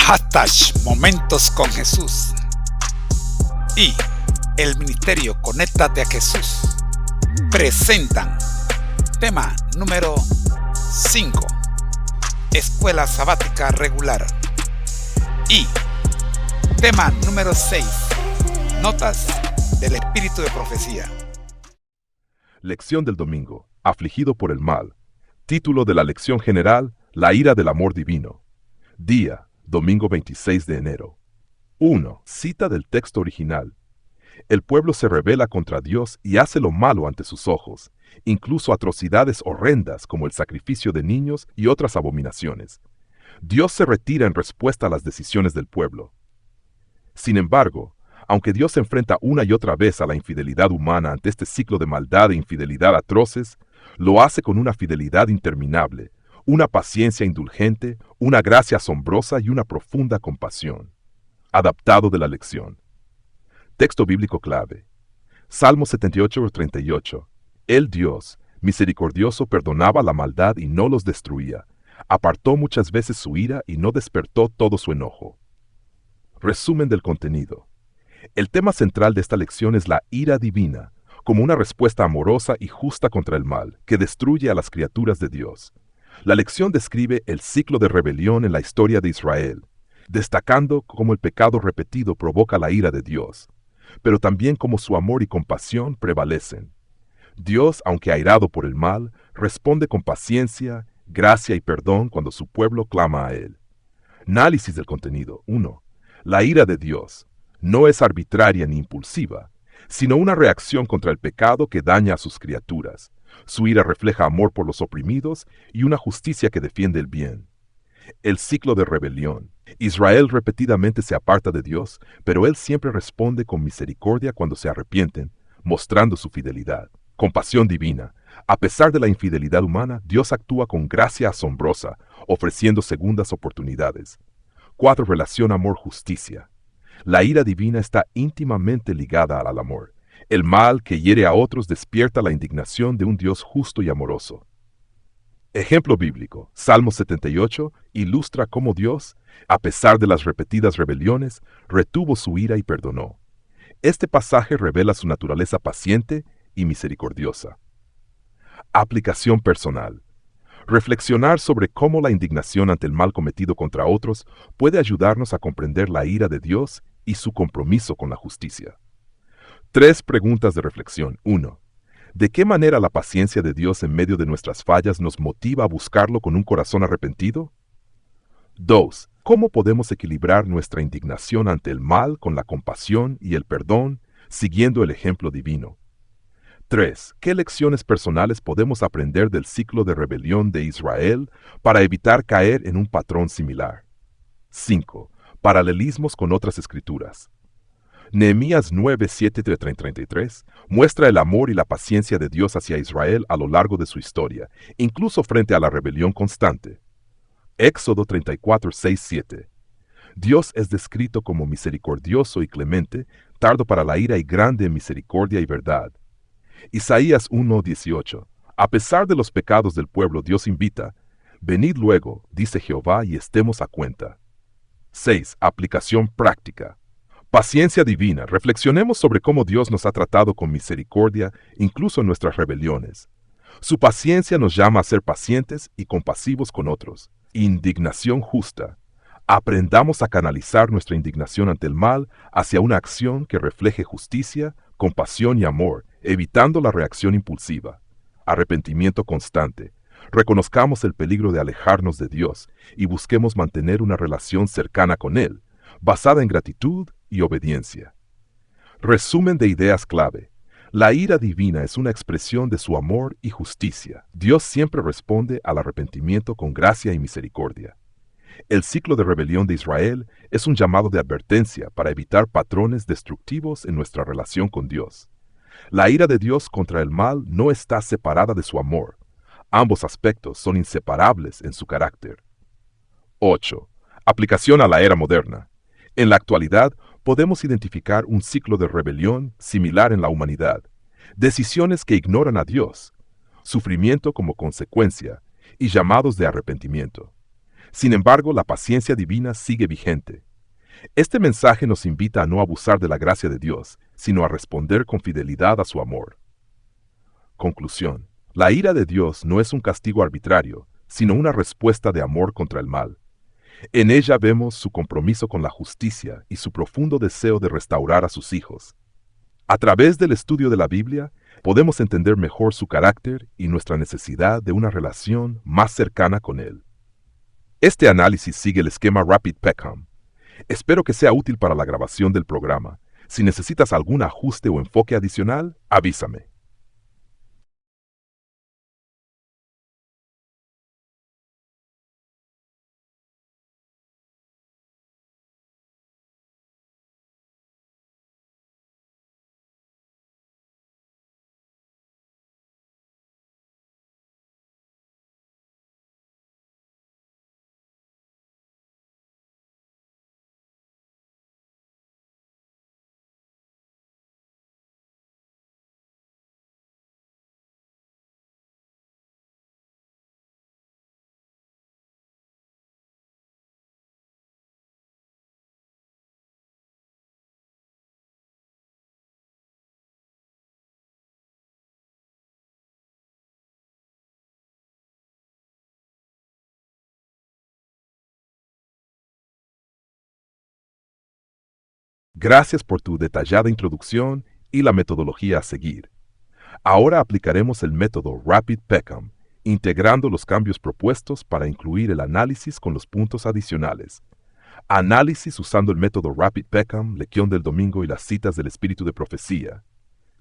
Hashtag Momentos con Jesús y el Ministerio Conéctate a Jesús presentan tema número 5, Escuela Sabática Regular, y tema número 6, Notas del Espíritu de Profecía. Lección del domingo, afligido por el mal. Título de la lección general, La ira del amor divino. Día, domingo 26 de enero. 1. Cita del texto original. El pueblo se rebela contra Dios y hace lo malo ante sus ojos, incluso atrocidades horrendas como el sacrificio de niños y otras abominaciones. Dios se retira en respuesta a las decisiones del pueblo. Sin embargo, aunque Dios se enfrenta una y otra vez a la infidelidad humana ante este ciclo de maldad e infidelidad atroces, lo hace con una fidelidad interminable, una paciencia indulgente, una gracia asombrosa y una profunda compasión. Adaptado de la lección. Texto bíblico clave. Salmo 78:38. El Dios, misericordioso, perdonaba la maldad y no los destruía. Apartó muchas veces su ira y no despertó todo su enojo. Resumen del contenido. El tema central de esta lección es la ira divina, como una respuesta amorosa y justa contra el mal, que destruye a las criaturas de Dios. La lección describe el ciclo de rebelión en la historia de Israel, destacando cómo el pecado repetido provoca la ira de Dios, pero también cómo su amor y compasión prevalecen. Dios, aunque airado por el mal, responde con paciencia, gracia y perdón cuando su pueblo clama a Él. Análisis del contenido. 1. La ira de Dios no es arbitraria ni impulsiva, sino una reacción contra el pecado que daña a sus criaturas. Su ira refleja amor por los oprimidos y una justicia que defiende el bien. El ciclo de rebelión. Israel repetidamente se aparta de Dios, pero Él siempre responde con misericordia cuando se arrepienten, mostrando su fidelidad. Compasión divina. A pesar de la infidelidad humana, Dios actúa con gracia asombrosa, ofreciendo segundas oportunidades. 4. Relación amor-justicia. La ira divina está íntimamente ligada al amor. El mal que hiere a otros despierta la indignación de un Dios justo y amoroso. Ejemplo bíblico. Salmo 78 ilustra cómo Dios, a pesar de las repetidas rebeliones, retuvo su ira y perdonó. Este pasaje revela su naturaleza paciente y misericordiosa. Aplicación personal. Reflexionar sobre cómo la indignación ante el mal cometido contra otros puede ayudarnos a comprender la ira de Dios y su compromiso con la justicia. 3 preguntas de reflexión. 1. ¿De qué manera la paciencia de Dios en medio de nuestras fallas nos motiva a buscarlo con un corazón arrepentido? 2. ¿Cómo podemos equilibrar nuestra indignación ante el mal con la compasión y el perdón, siguiendo el ejemplo divino? 3. ¿Qué lecciones personales podemos aprender del ciclo de rebelión de Israel para evitar caer en un patrón similar? 5. Paralelismos con otras escrituras. Nehemías 9:7-33 muestra el amor y la paciencia de Dios hacia Israel a lo largo de su historia, incluso frente a la rebelión constante. Éxodo 34:6-7. Dios es descrito como misericordioso y clemente, tardo para la ira y grande en misericordia y verdad. Isaías 1:18. A pesar de los pecados del pueblo, Dios invita: venid luego, dice Jehová, y estemos a cuenta. 6. Aplicación práctica. Paciencia divina. Reflexionemos sobre cómo Dios nos ha tratado con misericordia, incluso en nuestras rebeliones. Su paciencia nos llama a ser pacientes y compasivos con otros. Indignación justa. Aprendamos a canalizar nuestra indignación ante el mal hacia una acción que refleje justicia, compasión y amor, evitando la reacción impulsiva. Arrepentimiento constante. Reconozcamos el peligro de alejarnos de Dios y busquemos mantener una relación cercana con Él, basada en gratitud y obediencia. Resumen de ideas clave. La ira divina es una expresión de su amor y justicia. Dios siempre responde al arrepentimiento con gracia y misericordia. El ciclo de rebelión de Israel es un llamado de advertencia para evitar patrones destructivos en nuestra relación con Dios. La ira de Dios contra el mal no está separada de su amor. Ambos aspectos son inseparables en su carácter. 8. Aplicación a la era moderna. En la actualidad, podemos identificar un ciclo de rebelión similar en la humanidad. Decisiones que ignoran a Dios, sufrimiento como consecuencia y llamados de arrepentimiento. Sin embargo, la paciencia divina sigue vigente. Este mensaje nos invita a no abusar de la gracia de Dios, sino a responder con fidelidad a su amor. Conclusión. La ira de Dios no es un castigo arbitrario, sino una respuesta de amor contra el mal. En ella vemos su compromiso con la justicia y su profundo deseo de restaurar a sus hijos. A través del estudio de la Biblia, podemos entender mejor su carácter y nuestra necesidad de una relación más cercana con Él. Este análisis sigue el esquema Rapid Peckham. Espero que sea útil para la grabación del programa. Si necesitas algún ajuste o enfoque adicional, avísame. Gracias por tu detallada introducción y la metodología a seguir. Ahora aplicaremos el método Rapid Peckham, integrando los cambios propuestos para incluir el análisis con los puntos adicionales. Análisis usando el método Rapid Peckham, lección del domingo y las citas del espíritu de profecía.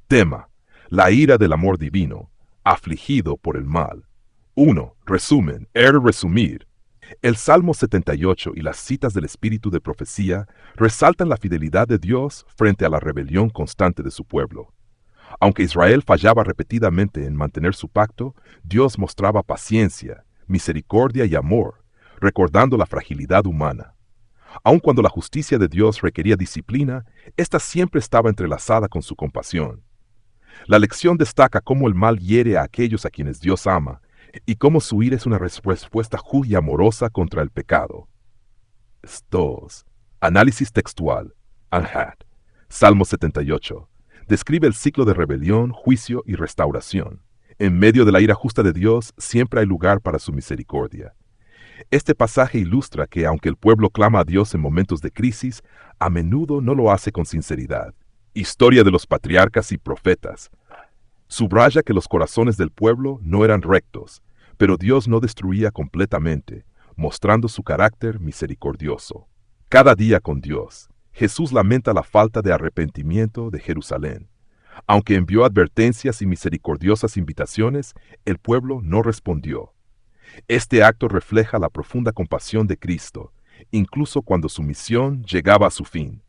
Tema: la ira del amor divino, afligido por el mal. 1. Resumen, resumir. El Salmo 78 y las citas del espíritu de profecía resaltan la fidelidad de Dios frente a la rebelión constante de su pueblo. Aunque Israel fallaba repetidamente en mantener su pacto, Dios mostraba paciencia, misericordia y amor, recordando la fragilidad humana. Aun cuando la justicia de Dios requería disciplina, ésta siempre estaba entrelazada con su compasión. La lección destaca cómo el mal hiere a aquellos a quienes Dios ama, y cómo su ira es una respuesta justa y amorosa contra el pecado. 2. Análisis textual. Anhat. Salmo 78. Describe el ciclo de rebelión, juicio y restauración. En medio de la ira justa de Dios, siempre hay lugar para su misericordia. Este pasaje ilustra que, aunque el pueblo clama a Dios en momentos de crisis, a menudo no lo hace con sinceridad. Historia de los patriarcas y profetas. Subraya que los corazones del pueblo no eran rectos, pero Dios no destruía completamente, mostrando su carácter misericordioso. Cada día con Dios, Jesús lamenta la falta de arrepentimiento de Jerusalén. Aunque envió advertencias y misericordiosas invitaciones, el pueblo no respondió. Este acto refleja la profunda compasión de Cristo, incluso cuando su misión llegaba a su fin.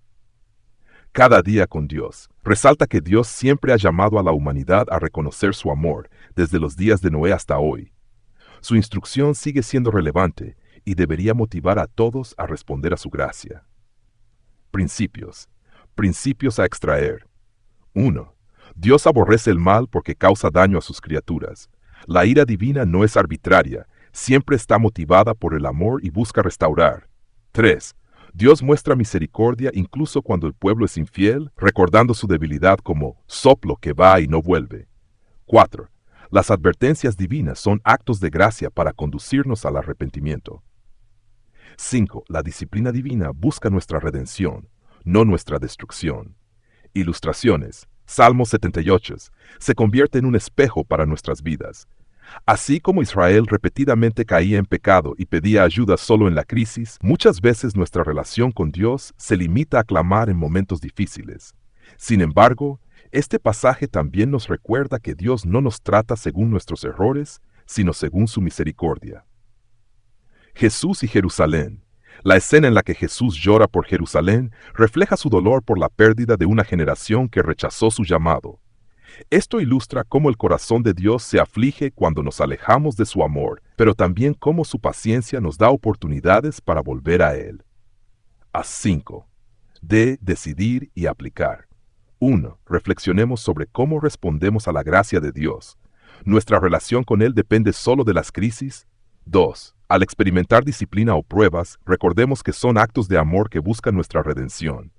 Cada día con Dios resalta que Dios siempre ha llamado a la humanidad a reconocer su amor, desde los días de Noé hasta hoy. Su instrucción sigue siendo relevante y debería motivar a todos a responder a su gracia. Principios. Principios a extraer. 1. Dios aborrece el mal porque causa daño a sus criaturas. La ira divina no es arbitraria, siempre está motivada por el amor y busca restaurar. 3. Dios muestra misericordia incluso cuando el pueblo es infiel, recordando su debilidad como soplo que va y no vuelve. 4. Las advertencias divinas son actos de gracia para conducirnos al arrepentimiento. 5. La disciplina divina busca nuestra redención, no nuestra destrucción. Ilustraciones. Salmo 78 se convierte en un espejo para nuestras vidas. Así como Israel repetidamente caía en pecado y pedía ayuda solo en la crisis, muchas veces nuestra relación con Dios se limita a clamar en momentos difíciles. Sin embargo, este pasaje también nos recuerda que Dios no nos trata según nuestros errores, sino según su misericordia. Jesús y Jerusalén. La escena en la que Jesús llora por Jerusalén refleja su dolor por la pérdida de una generación que rechazó su llamado. Esto ilustra cómo el corazón de Dios se aflige cuando nos alejamos de su amor, pero también cómo su paciencia nos da oportunidades para volver a Él. A 5. De decidir y aplicar. 1. Reflexionemos sobre cómo respondemos a la gracia de Dios. ¿Nuestra relación con Él depende solo de las crisis? 2. Al experimentar disciplina o pruebas, recordemos que son actos de amor que buscan nuestra redención.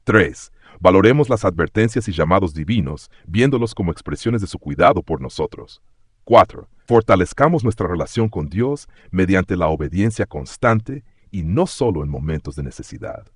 3. Valoremos las advertencias y llamados divinos, viéndolos como expresiones de su cuidado por nosotros. 4. Fortalezcamos nuestra relación con Dios mediante la obediencia constante y no solo en momentos de necesidad.